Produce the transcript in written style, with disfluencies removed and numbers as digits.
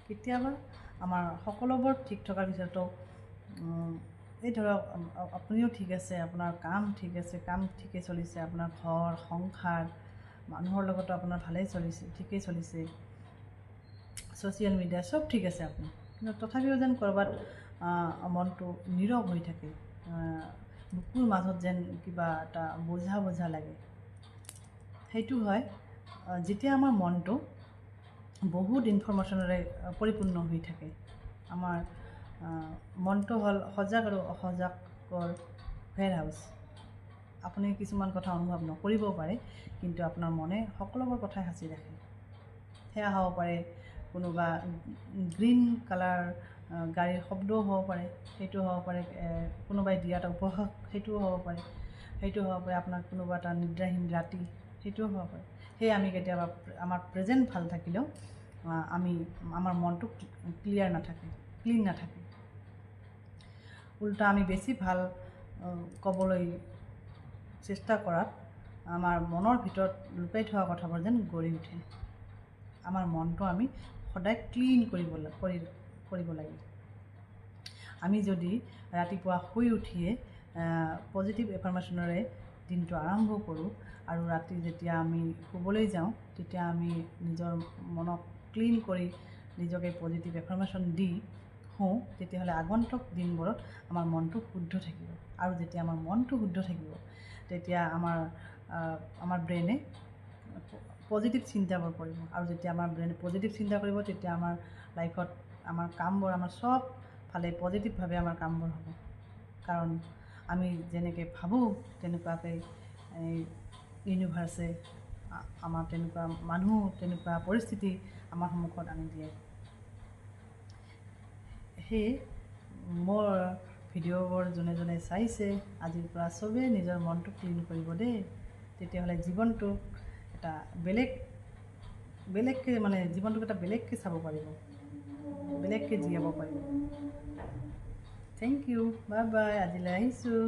কেতিয়াবা আমাৰ সকলোবোৰ ঠিক থকাৰ পিছতো এই ধৰক আপুনিও ঠিক আছে, আপোনাৰ কাম ঠিক আছে, কাম ঠিকে চলিছে, আপোনাৰ ঘৰ সংসাৰ মানুহৰ লগতো আপোনাৰ ভালেই চলিছে, ঠিকেই চলিছে, ছ'চিয়েল মিডিয়া চব ঠিক আছে আপুনি, কিন্তু তথাপিও যেন ক'ৰবাত মনটো নীৰৱ হৈ থাকে, বুকুৰ মাজত যেন কিবা এটা বোঝা বোঝা লাগে। সেইটো হয় যেতিয়া আমাৰ মনটো বহুত ইনফৰ্মেশ্যনেৰে পৰিপূৰ্ণ হৈ থাকে। আমাৰ মনটো হ'ল সজাগ আৰু অসজাগৰ ফেয়াৰ হাউচ। আপুনি কিছুমান কথা অনুভৱ নকৰিবও পাৰে, কিন্তু আপোনাৰ মনে সকলোবোৰ কথাই সাঁচি ৰাখে। সেয়া হ'ব পাৰে কোনোবা গ্ৰীণ কালাৰ গাড়ীৰ শব্দও হ'ব পাৰে, সেইটো হ'ব পাৰে কোনোবাই দিয়া এটা উপহাস, সেইটোও হ'ব পাৰে, সেইটো হ'ব পাৰে আপোনাৰ কোনোবা এটা নিদ্ৰাহীন ৰাতি, সেইটোও হ'ব পাৰে। সেয়ে আমি কেতিয়াবা আমাৰ প্ৰেজেণ্ট ভাল থাকিলেও আমাৰ মনটো ক্লিন নাথাকে। উল্টা আমি বেছি ভাল ক'বলৈ চেষ্টা কৰাত আমাৰ মনৰ ভিতৰত লুকাই থোৱা কথাবোৰ যেন গঢ়ি উঠে। আমাৰ মনটো আমি সদায় ক্লিন কৰিব লাগে। আমি যদি ৰাতিপুৱা শুই উঠিয়ে পজিটিভ এফাৰ্মেশ্যনেৰে দিনটো আৰম্ভ কৰোঁ আৰু ৰাতি যেতিয়া আমি শুবলৈ যাওঁ তেতিয়া আমি নিজৰ মনক ক্লিন কৰি নিজকে পজিটিভ এফাৰ্মেশ্যন দি শুওঁ, তেতিয়াহ'লে আগন্তুক দিনবোৰত আমাৰ মনটো শুদ্ধ থাকিব। আৰু যেতিয়া আমাৰ মনটো শুদ্ধ থাকিব তেতিয়া আমাৰ ব্ৰেইনে পজিটিভ চিন্তাবোৰ কৰিব, আৰু যেতিয়া আমাৰ ব্ৰেইনে পজিটিভ চিন্তা কৰিব তেতিয়া আমাৰ লাইফত আমাৰ কামবোৰ আমাৰ চব ফালে পজিটিভভাৱে আমাৰ কামবোৰ হ'ব। কাৰণ আমি যেনেকৈ ভাবোঁ তেনেকুৱাকৈ ইউনিভাৰ্ছে আমাৰ তেনেকুৱা মানুহ, তেনেকুৱা পৰিস্থিতি আমাৰ সন্মুখত আনি দিয়ে। সেয়ে মোৰ ভিডিঅ'বোৰ যোনে চাইছে আজিৰ পৰা চবেই নিজৰ মনটো ক্লিন কৰিব দেই। তেতিয়াহ'লে জীৱনটোক এটা বেলেগকৈ জীৱনটোক এটা বেলেগকৈ চাব পাৰিব, বেলেগকৈ জীয়াব পাৰিব। থেংক ইউ, বাই বাই, আজিলৈ আহিছোঁ।